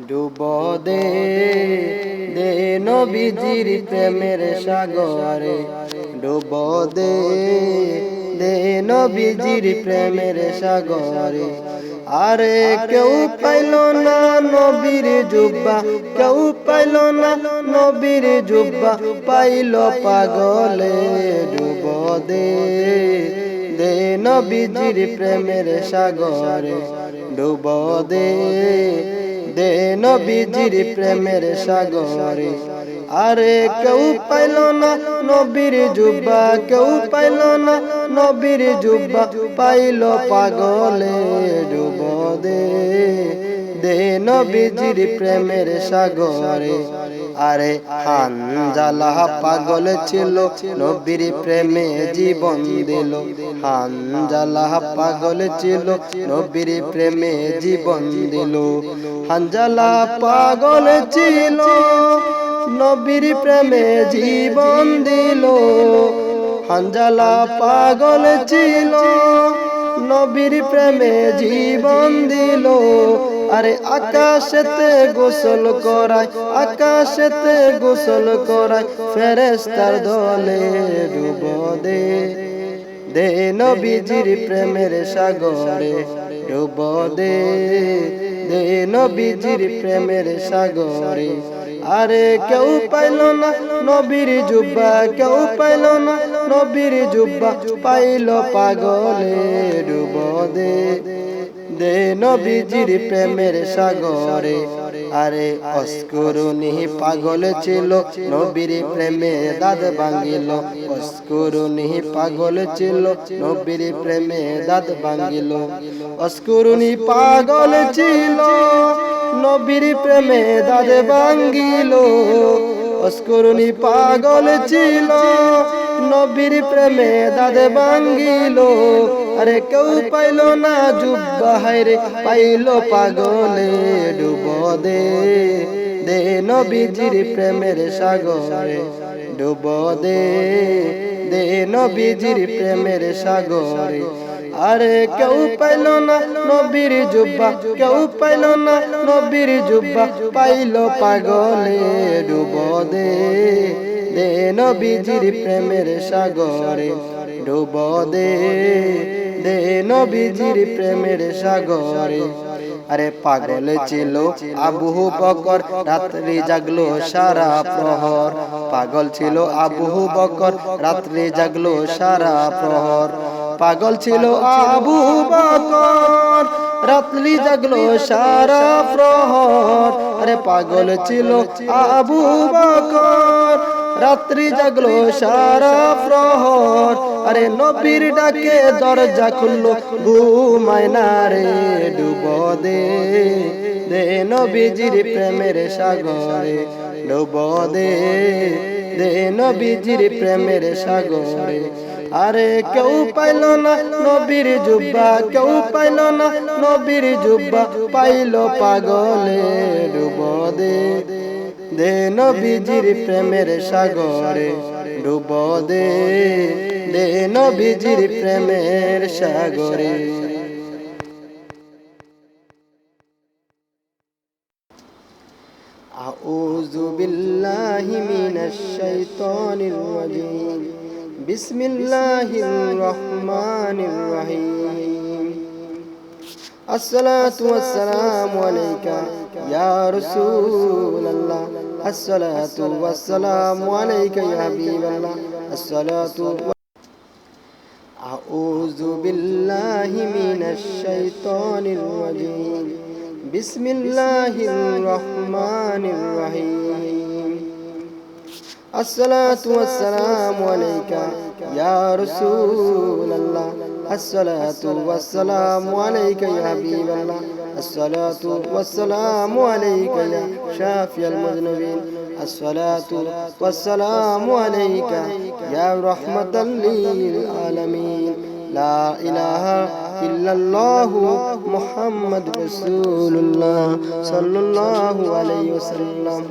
ডুবো দে দে নবীজির প্রেমের সাগরে, ডুবো দে দে নবীজির প্রেমের সাগরে। আরে কেউ পাইল না নবীর জুব্বা, কেউ পাইল না নবীর জুব্বা, পাইল পাগলে। ডুবো দে দে নবীজির প্রেমের সাগরে, ডুবো দে দে নবীজির প্রেমের সাগরে। আরে কেউ পাইল না নবীর জুব্বা, কেউ পাইল না নবীর জুব্বা, পাইল পাগলে। ডুবো দে দে নবীজির প্রেমের সাগরে। আরে হানজালা পাগল ছিল, নবীর প্রেমে জীবন দিল। হানজালা পাগল ছিল, নবীর প্রেমে জীবন দিল। হানজালা পাগল ছিল, নবীর প্রেমে জীবন দিল। হানজালা পাগল ছিল, নবীর প্রেমে জীবন দিল। আরে আকাশেতে গোসল করায়, আকাশেতে গোসল করায় ফেরেশতার দলে। ডুবো দে দে নবীজির প্রেমের সাগরে, ডুবো দে দে নবীজির প্রেমের সাগরে। আরে কেউ পাইল না নবীর জুব্বা, কেউ পাইল না নবীর জুব্বা, পাইল পাগলে। ডুবো দে দে নবীজির প্রেমের সাগরে। আরে অস্কুরুনি পাগল ছিল, নবীর প্রেমে দাঁত ভাঙিল। অস্কুরুনি পাগল ছিল, নবীর প্রেমে দাঁত ভাঙিল। অস্কুরুনি পাগল ছিল, নবীর প্রেমে দাঁত ভাঙিল। অস্কুরুনি পাগল ছিল, নবীর প্রেমে দাঁত ভাঙিল। আরে কেউ পাইল না জুব্বা, হায়রে পাইল পাগলে। ডুবো দে দে নবীজির প্রেমের সাগরে, ডুবো দে দে নবীজির প্রেমের সাগরে। আরে কেউ পাইল না নবীর জুব্বা, কেউ পাইল না নবীর জুব্বা, পাইল পাগলে। ডুবো দে দে নবীজির প্রেমের সাগরে, ডুবো দে দে নবীজির প্রেমের সাগরে। আরে পাগল ছিল আবু বকর, রাত্রি জাগলো সারা প্রহর। পাগল ছিল আবু বকর, রাত্রি জাগলো সারা প্রহর। পাগল ছিল আবু বকর, রাত্রি জাগলো সারা প্রহর। আরে পাগল ছিল আবু বকর, রাত্রি জাগলো সারা প্রহর। আরে নবীর ডাকে দরজা খুললো, ঘুমায় না রে। ডুবো দে দে নবীজির প্রেমের সাগরে, ডুবো দে দে নবীজির প্রেমের সাগরে। আরে কেউ পাইল না নবীর জুব্বা, কেউ পাইল না নবীর জুব্বা, পাইল পাগলে। ডুবো দে দে নবীজির প্রেমের সাগরে, ডুবো দে দে নবীজির প্রেমের সাগরে। আউযু বিল্লাহি মিনাশ শাইতানির রাজীম। বিসমিল্লাহির রহমানির রহিম। আসসালাতু ওয়াসসালামু আলাইকা ইয়া রাসূলুল্লাহ, আসসালাতু ওয়াসসালামু আলাইকা ইয়া হাবিবাল্লাহ, আসসালাতু। আউযু বিল্লাহি মিনাশ শাইতানির রাজীম। বিসমিল্লাহির রহমানির রহিম। আসসালাতু ওয়াসসালামু আলাইকা ইয়া রাসূলুল্লাহ, আসসালাতু ওয়াসসালামু আলাইকা ইয়া হাবিবাল্লাহ, আসসালাতু ওয়াসসালামু আলাইকা ইয়া শাফিয়াল মুযনিবিন, আসসালাতু ওয়াসসালামু আলাইকা ইয়া রাহমাতাল লিল আলামিন। লা ইলাহা ইল্লাল্লাহু মুহাম্মাদুর রাসূলুল্লাহ সাল্লাল্লাহু আলাইহি ওয়াসাল্লাম।